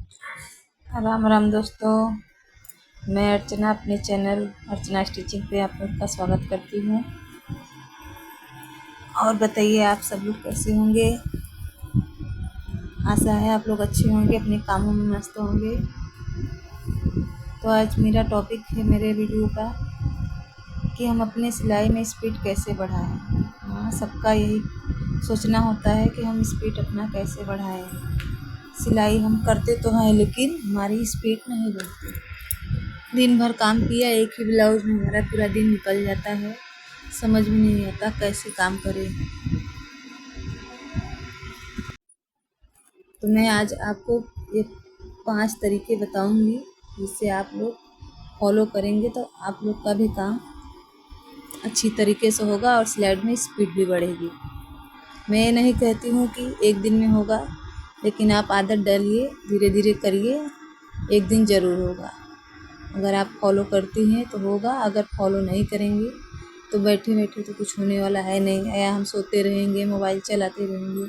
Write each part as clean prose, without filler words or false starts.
राम राम दोस्तों। मैं अर्चना अपने चैनल अर्चना स्टिचिंग पे आप लोग का स्वागत करती हूँ। और बताइए आप सब लोग कैसे होंगे। आशा है आप लोग अच्छे होंगे, अपने कामों में मस्त होंगे। तो आज मेरा टॉपिक है मेरे वीडियो का कि हम अपने सिलाई में स्पीड कैसे बढ़ाएं। हाँ, सबका यही सोचना होता है कि हम स्पीड अपना कैसे बढ़ाएं। सिलाई हम करते तो हैं लेकिन हमारी स्पीड नहीं बढ़ती। दिन भर काम किया, एक ही ब्लाउज में हमारा पूरा दिन निकल जाता है, समझ में नहीं आता कैसे काम करें। तो मैं आज आपको ये 5 तरीके बताऊंगी जिससे आप लोग फॉलो करेंगे तो आप लोग का भी काम अच्छी तरीके से होगा और सिलाई में स्पीड भी बढ़ेगी। मैं ये नहीं कहती हूँ कि एक दिन में होगा, लेकिन आप आदत डालिए, धीरे धीरे करिए, एक दिन ज़रूर होगा। अगर आप फॉलो करती हैं तो होगा, अगर फॉलो नहीं करेंगे तो बैठे बैठे तो कुछ होने वाला है नहीं। या हम सोते रहेंगे, मोबाइल चलाते रहेंगे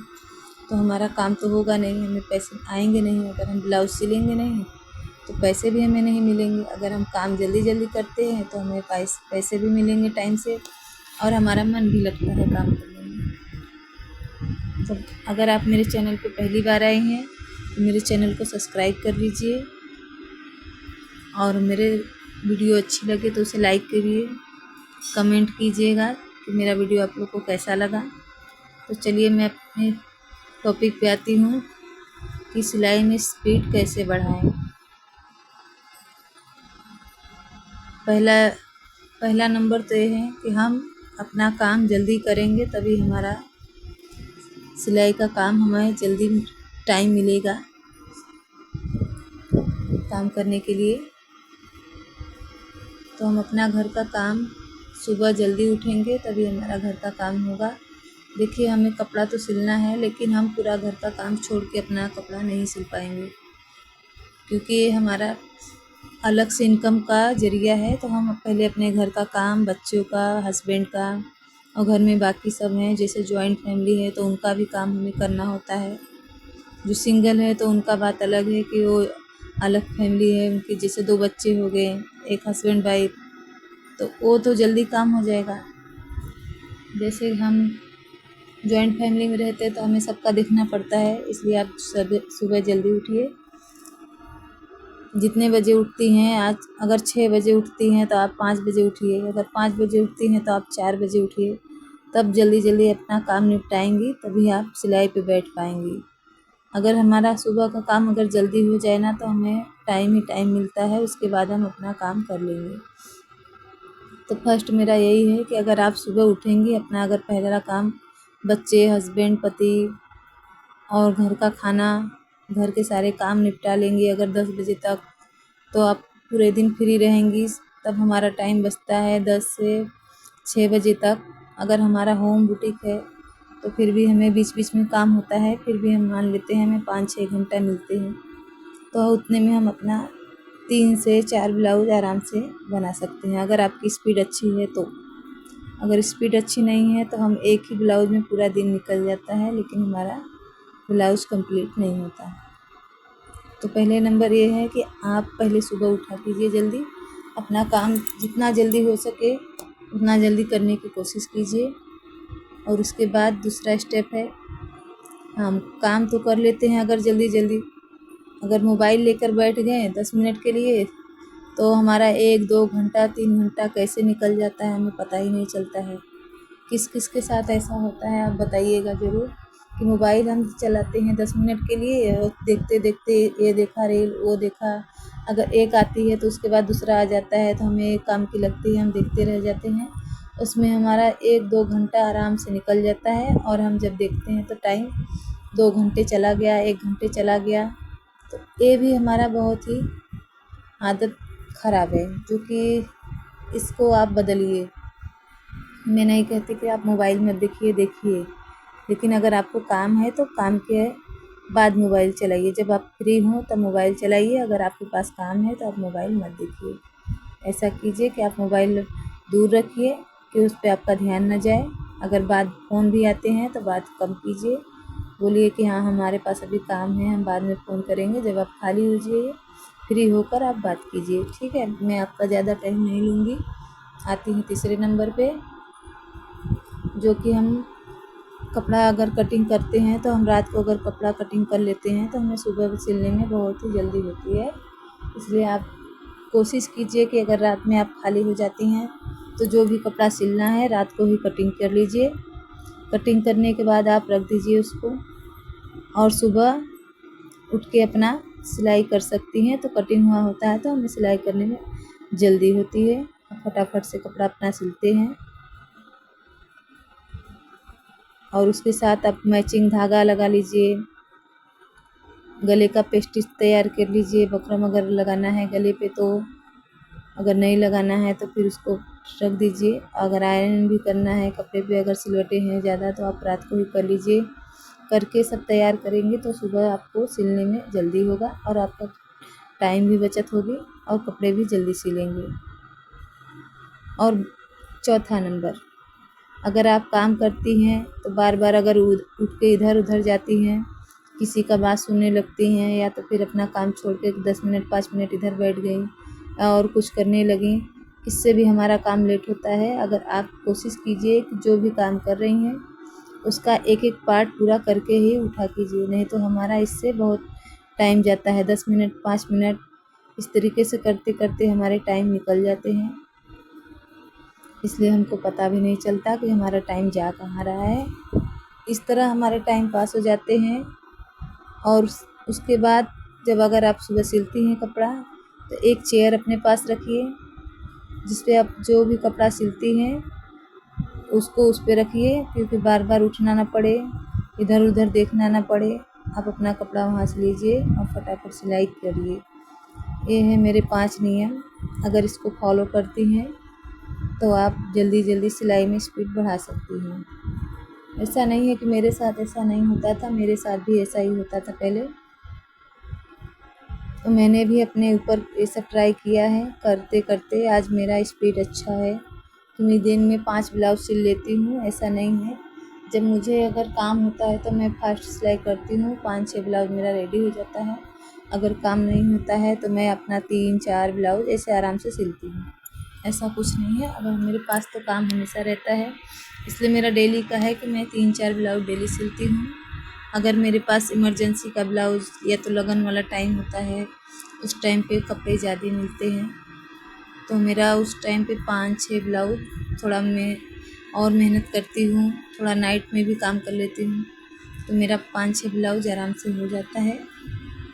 तो हमारा काम तो होगा नहीं, हमें पैसे आएंगे नहीं। अगर हम ब्लाउज सिलेंगे नहीं तो पैसे भी हमें नहीं मिलेंगे। अगर हम काम जल्दी जल्दी करते हैं तो हमें पैसे भी मिलेंगे टाइम से, और हमारा मन भी लगता है काम करने में। तो अगर आप मेरे चैनल पे पहली बार आए हैं तो मेरे चैनल को सब्सक्राइब कर लीजिए, और मेरे वीडियो अच्छी लगे तो उसे लाइक करिए, कमेंट कीजिएगा कि मेरा वीडियो आप लोग को कैसा लगा। तो चलिए मैं अपने टॉपिक पे आती हूँ कि सिलाई में स्पीड कैसे बढ़ाएं। पहला नंबर तो ये है कि हम अपना काम जल्दी करेंगे तभी हमारा सिलाई का काम हमें जल्दी टाइम मिलेगा काम करने के लिए। तो हम अपना घर का काम सुबह जल्दी उठेंगे तभी हमारा घर का काम होगा। देखिए, हमें कपड़ा तो सिलना है लेकिन हम पूरा घर का काम छोड़ के अपना कपड़ा नहीं सिल पाएंगे, क्योंकि ये हमारा अलग से इनकम का ज़रिया है। तो हम पहले अपने घर का काम, बच्चों का, हस्बैंड का, और घर में बाकी सब हैं, जैसे जॉइंट फैमिली है तो उनका भी काम हमें करना होता है। जो सिंगल है तो उनका बात अलग है कि वो अलग फैमिली है उनकी, जैसे 2 बच्चे हो गए, एक हस्बैंड वाइफ, तो वो तो जल्दी काम हो जाएगा। जैसे हम जॉइंट फैमिली में रहते हैं तो हमें सबका देखना पड़ता है, इसलिए आप सुबह जल्दी उठिए। जितने बजे उठती हैं, आज अगर 6 बजे उठती हैं तो आप 5 बजे उठिए, अगर 5 बजे उठती हैं तो आप 4 बजे उठिए। तब जल्दी जल्दी अपना काम निपटाएंगी तभी आप सिलाई पे बैठ पाएंगी। अगर हमारा सुबह का काम अगर जल्दी हो जाए ना तो हमें टाइम ही टाइम मिलता है, उसके बाद हम अपना काम कर लेंगे। तो फर्स्ट मेरा यही है कि अगर आप सुबह उठेंगी, अपना अगर पहला काम बच्चे, हस्बैंड, पति और घर का खाना, घर के सारे काम निपटा लेंगी अगर 10 बजे तक, तो आप पूरे दिन फ्री रहेंगी। तब हमारा टाइम बचता है 10 से 6 बजे तक। अगर हमारा होम बुटीक है तो फिर भी हमें बीच बीच में काम होता है, फिर भी हम मान लेते हैं हमें 5-6 घंटा मिलते हैं, तो उतने में हम अपना 3 से 4 ब्लाउज आराम से बना सकते हैं, अगर आपकी स्पीड अच्छी है तो। अगर स्पीड अच्छी नहीं है तो हम एक ही ब्लाउज में पूरा दिन निकल जाता है, लेकिन हमारा ब्लाउज कंप्लीट नहीं होता। तो पहले नंबर ये है कि आप पहले सुबह उठा कीजिए जल्दी, अपना काम जितना जल्दी हो सके उतना जल्दी करने की कोशिश कीजिए। और उसके बाद दूसरा स्टेप है, हम काम तो कर लेते हैं अगर जल्दी जल्दी, अगर मोबाइल लेकर बैठ गए 10 मिनट के लिए तो हमारा 1-2 घंटा 3 घंटा कैसे निकल जाता है हमें पता ही नहीं चलता है। किस किस के साथ ऐसा होता है आप बताइएगा ज़रूर, कि मोबाइल हम चलाते हैं 10 मिनट के लिए और देखते देखते ये देखा रील, वो देखा, अगर एक आती है तो उसके बाद दूसरा आ जाता है तो हमें एक काम की लगती है, हम देखते रह जाते हैं। उसमें हमारा 1-2 घंटा आराम से निकल जाता है, और हम जब देखते हैं तो टाइम 2 घंटे चला गया, 1 घंटे चला गया। तो ये भी हमारा बहुत ही आदत ख़राब है, जो कि इसको आप बदलिए। मैं नहीं कहती कि आप मोबाइल मत देखिए, लेकिन अगर आपको काम है तो काम के बाद मोबाइल चलाइए। जब आप फ्री हों तब मोबाइल चलाइए, अगर आपके पास काम है तो आप मोबाइल मत देखिए। ऐसा कीजिए कि आप मोबाइल दूर रखिए कि उस पे आपका ध्यान न जाए। अगर बात फ़ोन भी आते हैं तो बात कम कीजिए, बोलिए कि हाँ हमारे पास अभी काम है, हम बाद में फ़ोन करेंगे, जब आप खाली हो जाइए फ्री होकर आप बात कीजिए, ठीक है। मैं आपका ज़्यादा टाइम नहीं लूँगी। आती हूँ तीसरे नंबर पे, जो कि हम कपड़ा अगर कटिंग करते हैं तो हम रात को अगर कपड़ा कटिंग कर लेते हैं तो हमें सुबह सिलने में बहुत ही जल्दी होती है। इसलिए आप कोशिश कीजिए कि अगर रात में आप खाली हो जाती हैं तो जो भी कपड़ा सिलना है रात को ही कटिंग कर लीजिए। कटिंग करने के बाद आप रख दीजिए उसको, और सुबह उठ के अपना सिलाई कर सकती हैं। तो कटिंग हुआ होता है तो हमें सिलाई करने में जल्दी होती है, फटाफट से कपड़ा अपना सिलते हैं। और उसके साथ आप मैचिंग धागा लगा लीजिए, गले का पेस्टिज तैयार कर लीजिए। बकरम अगर लगाना है गले पे तो, अगर नहीं लगाना है तो फिर उसको रख दीजिए। अगर आयरन भी करना है कपड़े पे, अगर सिलवटें हैं ज़्यादा तो आप रात को ही कर लीजिए। करके सब तैयार करेंगे तो सुबह आपको सिलने में जल्दी होगा और आपका टाइम भी बचत होगी और कपड़े भी जल्दी सिलेंगे। और चौथा नंबर, अगर आप काम करती हैं तो बार बार अगर उठ के इधर उधर जाती हैं, किसी का बात सुनने लगती हैं, या तो फिर अपना काम छोड़ के 10 मिनट 5 मिनट इधर बैठ गई और कुछ करने लगी, इससे भी हमारा काम लेट होता है। अगर आप कोशिश कीजिए कि जो भी काम कर रही हैं उसका एक एक पार्ट पूरा करके ही उठा कीजिए, नहीं तो हमारा इससे बहुत टाइम जाता है। 10 मिनट 5 मिनट इस तरीके से करते करते हमारे टाइम निकल जाते हैं, इसलिए हमको पता भी नहीं चलता कि हमारा टाइम जा कहाँ रहा है। इस तरह हमारे टाइम पास हो जाते हैं। और उसके बाद जब अगर आप सुबह सिलती हैं कपड़ा तो एक चेयर अपने पास रखिए, जिस पे आप जो भी कपड़ा सिलती हैं उसको उस पे रखिए, क्योंकि बार बार उठना ना पड़े, इधर उधर देखना ना पड़े। आप अपना कपड़ा वहाँ से लीजिए और फटाफट सिलाई करिए। ये है मेरे 5 नियम, अगर इसको फॉलो करती हैं तो आप जल्दी जल्दी सिलाई में स्पीड बढ़ा सकती हैं। ऐसा नहीं है कि मेरे साथ ऐसा नहीं होता था, मेरे साथ भी ऐसा ही होता था पहले, तो मैंने भी अपने ऊपर ये सब ट्राई किया है। करते करते आज मेरा स्पीड अच्छा है, तो मैं दिन में 5 ब्लाउज सिल लेती हूँ। ऐसा नहीं है, जब मुझे अगर काम होता है तो मैं फास्ट सिलाई करती हूँ, 5-6 ब्लाउज मेरा रेडी हो जाता है। अगर काम नहीं होता है तो मैं अपना 3-4 ब्लाउज ऐसे आराम से सिलती हूँ। ऐसा कुछ नहीं है, अगर मेरे पास तो काम हमेशा रहता है, इसलिए मेरा डेली का है कि मैं 3-4 ब्लाउज डेली सिलती हूँ। अगर मेरे पास इमरजेंसी का ब्लाउज या तो लगन वाला टाइम होता है, उस टाइम पे कपड़े ज़्यादा मिलते हैं, तो मेरा उस टाइम पे 5-6 ब्लाउज, थोड़ा मैं और मेहनत करती हूँ, थोड़ा नाइट में भी काम कर लेती हूँ, तो मेरा 5-6 ब्लाउज आराम से हो जाता है।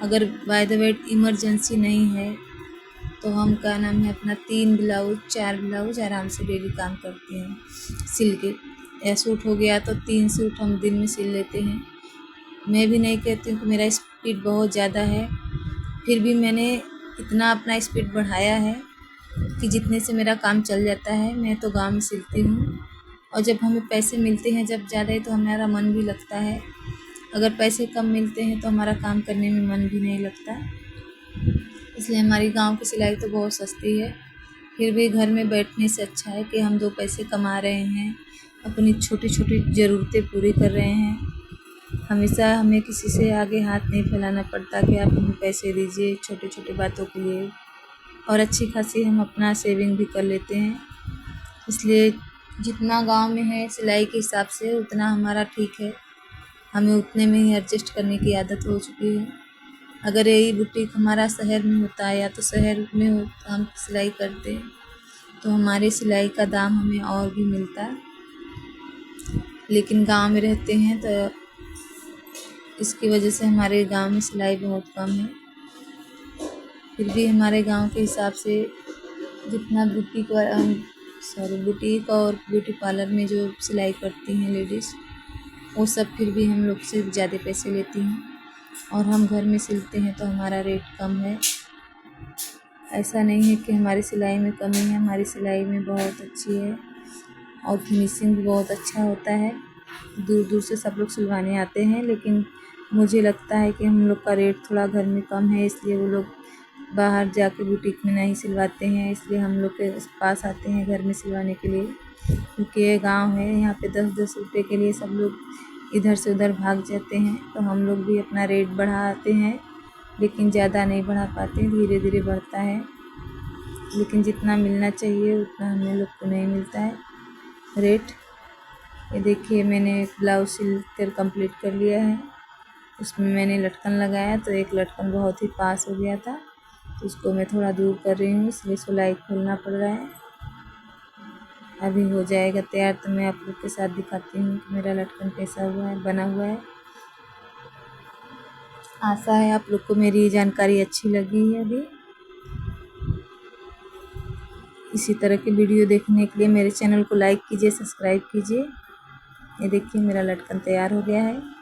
अगर बाय द वे इमरजेंसी नहीं है तो हम क्या नाम है अपना 3 ब्लाउज 4 ब्लाउज आराम से डेली काम करते हैं सिल के। या सूट हो गया तो 3 सूट हम दिन में सिल लेते हैं। मैं भी नहीं कहती हूँ कि मेरा स्पीड बहुत ज़्यादा है, फिर भी मैंने इतना अपना स्पीड बढ़ाया है कि जितने से मेरा काम चल जाता है। मैं तो गाँव में सिलती हूँ, और जब हमें पैसे मिलते हैं जब ज़्यादा तो हमारा मन भी लगता है। अगर पैसे कम मिलते हैं तो हमारा काम करने में मन भी नहीं लगता, इसलिए हमारी गाँव की सिलाई तो बहुत सस्ती है। फिर भी घर में बैठने से अच्छा है कि हम 2 पैसे कमा रहे हैं, अपनी छोटी छोटी ज़रूरतें पूरी कर रहे हैं। हमेशा हमें किसी से आगे हाथ नहीं फैलाना पड़ता कि आप हमें पैसे दीजिए छोटी छोटी बातों के लिए, और अच्छी खासी हम अपना सेविंग भी कर लेते हैं। इसलिए जितना गांव में है सिलाई के हिसाब से उतना हमारा ठीक है, हमें उतने में ही एडजस्ट करने की आदत हो चुकी है। अगर यही बुटीक हमारा शहर में होता है या तो शहर में हो हम सिलाई करते तो हमारी सिलाई का दाम हमें और भी मिलता, लेकिन गांव में रहते हैं तो इसकी वजह से हमारे गांव में सिलाई बहुत कम है। फिर भी हमारे गांव के हिसाब से जितना बुटीक और ब्यूटी पार्लर में जो सिलाई करती हैं लेडीज़, वो सब फिर भी हम लोग से ज़्यादा पैसे लेती हैं, और हम घर में सिलते हैं तो हमारा रेट कम है। ऐसा नहीं है कि हमारी सिलाई में कमी है, हमारी सिलाई में बहुत अच्छी है और फिनिशिंग भी बहुत अच्छा होता है। दूर दूर से सब लोग सिलवाने आते हैं, लेकिन मुझे लगता है कि हम लोग का रेट थोड़ा घर में कम है, इसलिए वो लोग बाहर जाके बुटीक में नहीं सिलवाते हैं, इसलिए हम लोग के पास आते हैं घर में सिलवाने के लिए। क्योंकि ये गाँव है, यहाँ पे 10-10 रुपये के लिए सब लोग इधर से उधर भाग जाते हैं, तो हम लोग भी अपना रेट बढ़ाते हैं, लेकिन ज़्यादा नहीं बढ़ा पाते, धीरे धीरे बढ़ता है। लेकिन जितना मिलना चाहिए उतना हमें लोग को नहीं मिलता है रेट। ये देखिए मैंने ब्लाउज सिल कर कंप्लीट कर लिया है। उसमें मैंने लटकन लगाया तो एक लटकन बहुत ही पास हो गया था, तो उसको मैं थोड़ा दूर कर रही हूँ, इसलिए सिलाई खोलना पड़ रहा है। अभी हो जाएगा तैयार तो मैं आप लोग के साथ दिखाती हूँ कि मेरा लटकन कैसा हुआ है, बना हुआ है। आशा है आप लोग को मेरी ये जानकारी अच्छी लगी है। अभी इसी तरह के वीडियो देखने के लिए मेरे चैनल को लाइक कीजिए, सब्सक्राइब कीजिए। ये देखिए मेरा लटकन तैयार हो गया है।